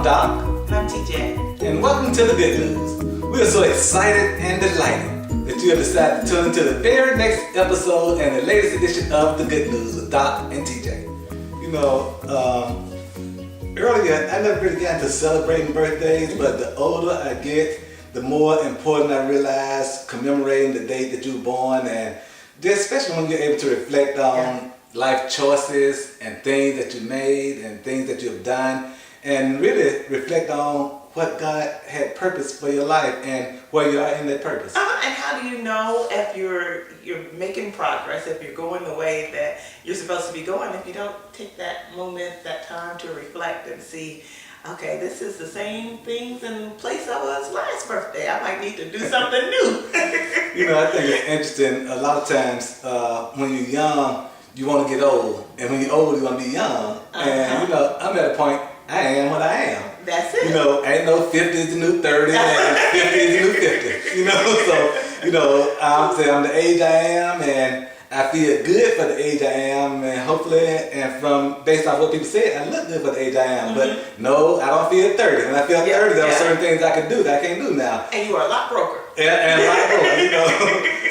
Doc. I'm TJ. And welcome to the Good News. We are so excited and delighted that you have decided to tune into the very next episode and the latest edition of the Good News with Doc and TJ. You know, earlier I never really got into celebrating birthdays, but the older I get, the more important I realize commemorating the date that you were born, and especially when you're able to reflect on life choices and things that you made and things that you've done, and really reflect on what God had purpose for your life and where you are in that purpose. And how do you know if you're making progress, if you're going the way that you're supposed to be going, if you don't take that moment, that time to reflect and see, okay, this is the same things in place I was last birthday. I might need to do something new. You know, I think it's interesting. A lot of times when you're young, you want to get old. And when you're old, you want to be young. And, you know, I'm at a point, I am what I am. That's it. You know, ain't no 50 is the new 30 and 50 is the new 50. You know, so, you know, I'm saying I'm the age I am, and I feel good for the age I am, and hopefully, and from based off what people say, I look good for the age I am. But no, I don't feel 30. When I feel 30, there are certain things I can do that I can't do now. And you are a lot broker. And a lot broker, you know,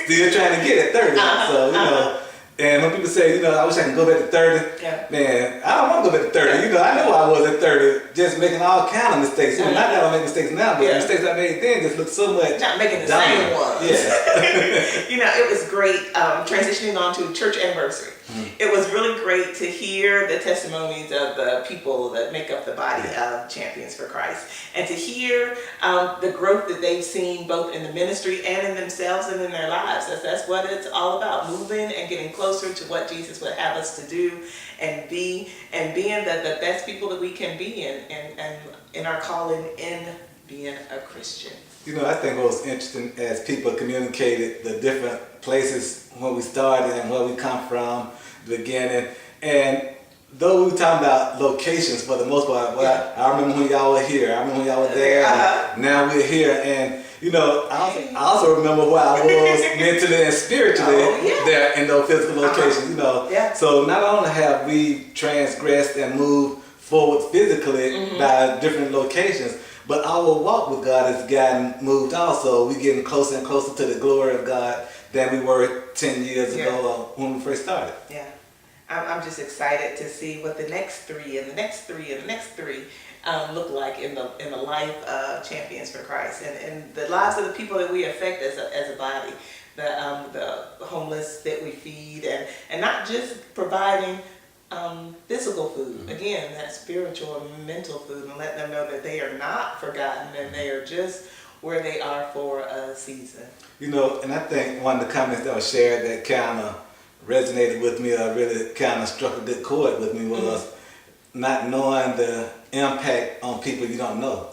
still trying to get at 30. So, you know, and when people say, you know, I wish I could go back to 30, man, I don't want to go back to 30. You know, I know I was at 30, just making all kind of mistakes. You know, not that I make mistakes now, but the mistakes I made then just look so much. Not making the same ones. Yeah. You know, it was great transitioning on to church anniversary. It was really great to hear the testimonies of the people that make up the body of Champions for Christ, and to hear the growth that they've seen both in the ministry and in themselves and in their lives. That's what it's all about, moving and getting closer to what Jesus would have us to do and be, and being the best people that we can be in our calling in being a Christian. You know, I think what was interesting as people communicated the different places where we started and where we come from, the beginning. And though we were talking about locations for the most part, I remember when y'all were here, I remember when y'all were there, and now we're here. And, you know, I also remember where I was mentally and spiritually there in those physical locations, you know. So not only have we transgressed and moved forward physically by different locations, but our walk with God has gotten moved also. We're getting closer and closer to the glory of God than we were 10 years ago when we first started. Yeah. I'm just excited to see what the next 3 and the next 3 and the next 3 look like in the life of Champions for Christ and the lives of the people that we affect as a body, the homeless that we feed, and not just providing physical food, again, that spiritual and mental food, and let them know that they are not forgotten and they are just where they are for a season. You know, and I think one of the comments that was shared that kind of resonated with me, or really kind of struck a good chord with me, was not knowing the impact on people you don't know.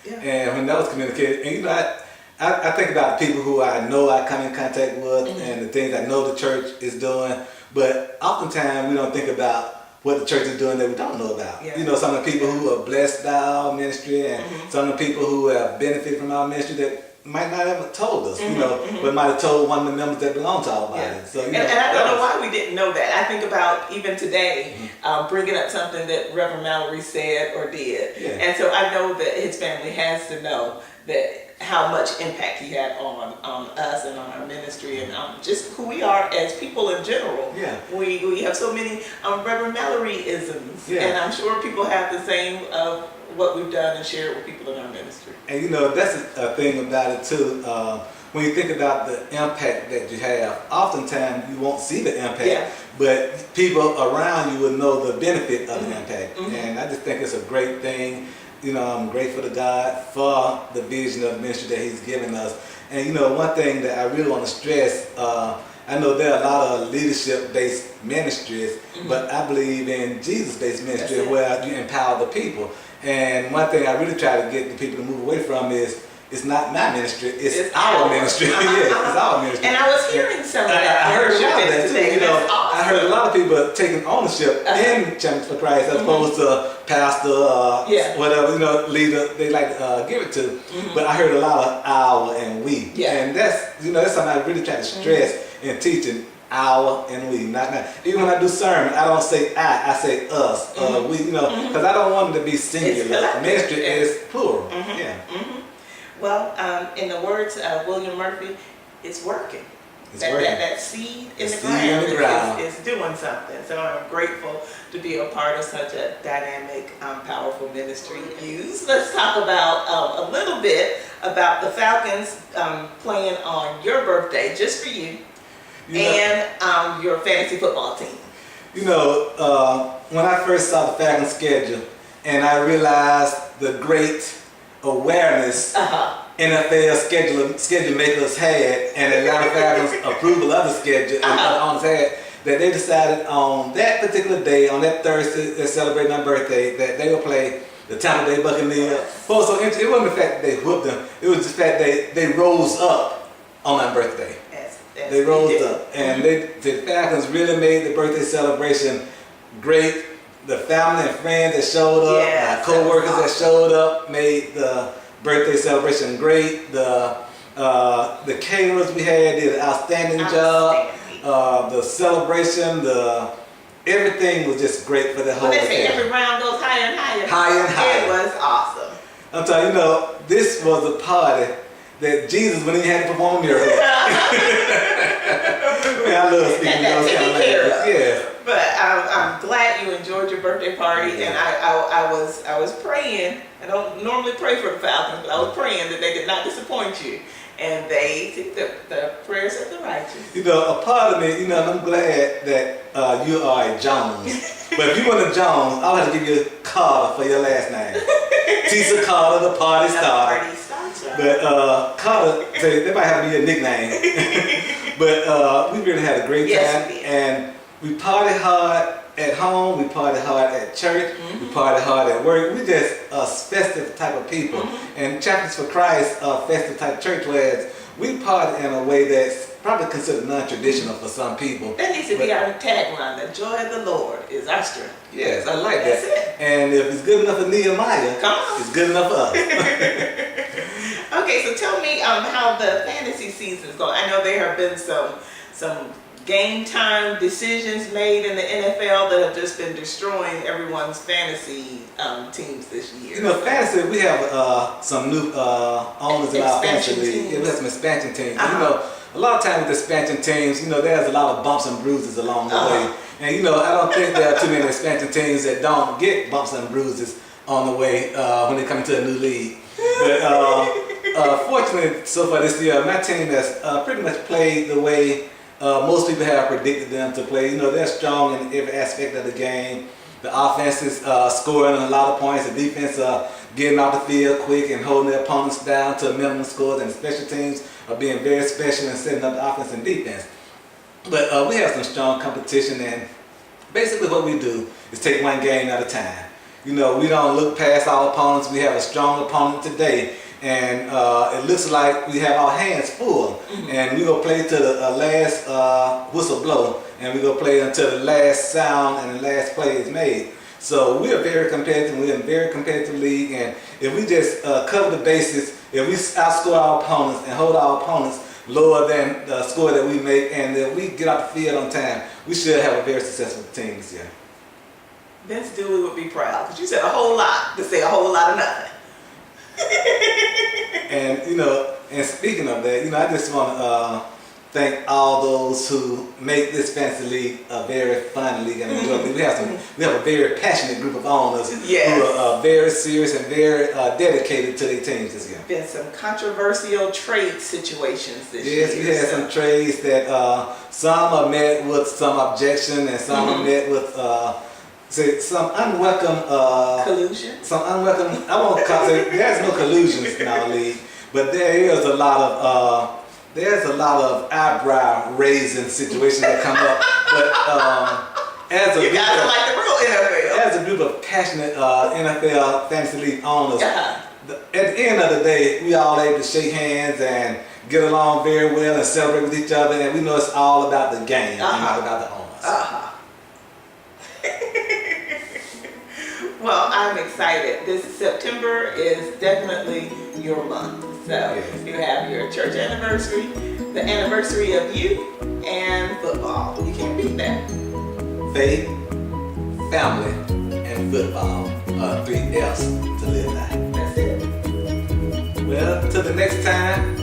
And when that was communicated, and you know, I think about people who I know I come in contact with and the things I know the church is doing, but oftentimes we don't think about what the church is doing that we don't know about. You know, some of the people who are blessed by our ministry, and some of the people who have benefited from our ministry that might not have told us, you know, but might have told one of the members that belong to our body. So, you know, and I don't know why we didn't know that. I think about even today, bringing up something that Reverend Mallory said or did. And so I know that his family has to know that how much impact he had on us and on our ministry and just who we are as people in general. We have so many Reverend Mallory-isms, and I'm sure people have the same of what we've done and shared with people in our ministry. And you know, that's a thing about it too. When you think about the impact that you have, oftentimes you won't see the impact, but people around you will know the benefit of the impact. And I just think it's a great thing. You know, I'm grateful to God for the vision of ministry that He's given us. And you know, one thing that I really want to stress, I know there are a lot of leadership-based ministries, but I believe in Jesus-based ministry where you empower the people. And one thing I really try to get the people to move away from is, it's not my ministry, it's our ministry. It's our ministry. And I was hearing some of that. I heard a lot of that too. You know, awesome. I heard a lot of people taking ownership in Champions for Christ as opposed to pastor, whatever, you know, leader they like to give it to. But I heard a lot of our and we. And that's, you know, that's something I really try to stress in teaching. our, and we. Not even when I do sermon, I don't say I say us, we. You know, because I don't want it to be singular. Ministry is plural. Yeah. Well, in the words of William Murphy, it's working. That seed in the ground is doing something. So I'm grateful to be a part of such a dynamic, powerful ministry. Let's talk about a little bit about the Falcons playing on your birthday, just for you, and your fantasy football team. You know, when I first saw the Falcons schedule, and I realized the great awareness NFL schedule makers had, and Atlanta Falcons approval of the schedule and owners had, that they decided on that particular day, on that Thursday, they're celebrating my birthday, that they would play the Tampa Bay Buccaneers. Well, so it wasn't the fact that they whooped them, it was the fact that they rose up on my birthday. They rose up, and the Falcons really made the birthday celebration great. The family and friends that showed up, my co-workers that showed up, made the birthday celebration great. The caterers we had did an outstanding job. The celebration, everything was just great for the whole day. They say every round goes higher and higher. Higher and higher. It was awesome. I'm telling you, this was a party that Jesus, when he had to perform a miracle. Man, I love speaking those kind of languages. Yeah. But I'm glad you enjoyed your birthday party, and I was praying. I don't normally pray for the Falcons, but I was praying that they did not disappoint you, and they took the prayers of the righteous. You know, a part of me, I'm glad that you are a Jones. But if you want a Jones, I'll have to give you a Carter for your last name. Tisa Carter, the party starter. But Carter, that might have to be your nickname. But we really had a great time, and we partied hard at home, we partied hard at church, we partied hard at work. We just a festive type of people. And Champions for Christ are festive type church, whereas we party in a way that's probably considered non-traditional for some people. That needs to be our tagline: the joy of the Lord is our strength. Yes, I like That's that. And if it's good enough for Nehemiah, it's good enough for us. Okay, so tell me how the fantasy season's going. I know there have been some game time decisions made in the NFL that have just been destroying everyone's fantasy teams this year. Fantasy, we have some new owners in our fantasy league. Yeah, we have some expansion teams. A lot of times with expansion teams, there's a lot of bumps and bruises along the way. And I don't think there are too many expansion teams that don't get bumps and bruises on the way when they come to a new league. But fortunately, so far this year, my team has pretty much played the way most people have predicted them to play. They're strong in every aspect of the game. The offense is scoring a lot of points. The defense getting off the field quick and holding their opponents down to a minimum scores. And the special teams are being very special and setting up the offense and defense. But we have some strong competition, and basically what we do is take one game at a time. We don't look past our opponents. We have a strong opponent today, and it looks like we have our hands full. And we're going to play to the last whistle blow, and we're going to play until the last sound and the last play is made. So we are very competitive. We're in a very competitive league, and if we just cover the bases, if we outscore our opponents and hold our opponents lower than the score that we make, and if we get out the field on time, we should have a very successful team this year. Vince Dooley would be proud, because you said a whole lot to say a whole lot of nothing. And and speaking of that, I just want to thank all those who make this fantasy league a very fun league and enjoyable. We have a very passionate group of owners who are very serious and very dedicated to their teams this year. Been some controversial trade situations this year. Yes, we had some trades that some are met with some objection, and some are met with some unwelcome collusion. Some unwelcome. I won't say there's no collusions in our league, but there is a lot of eyebrow raising situations that come up. But as a group of passionate NFL fantasy league owners, at the end of the day, we all able to shake hands and get along very well and celebrate with each other, and we know it's all about the game, not about the owners. Well, I'm excited. This September is definitely your month. So you have your church anniversary, the anniversary of you, and football. football. You can't beat that. Faith, family, and football are 3 F's to live by. That's it. Well, till the next time,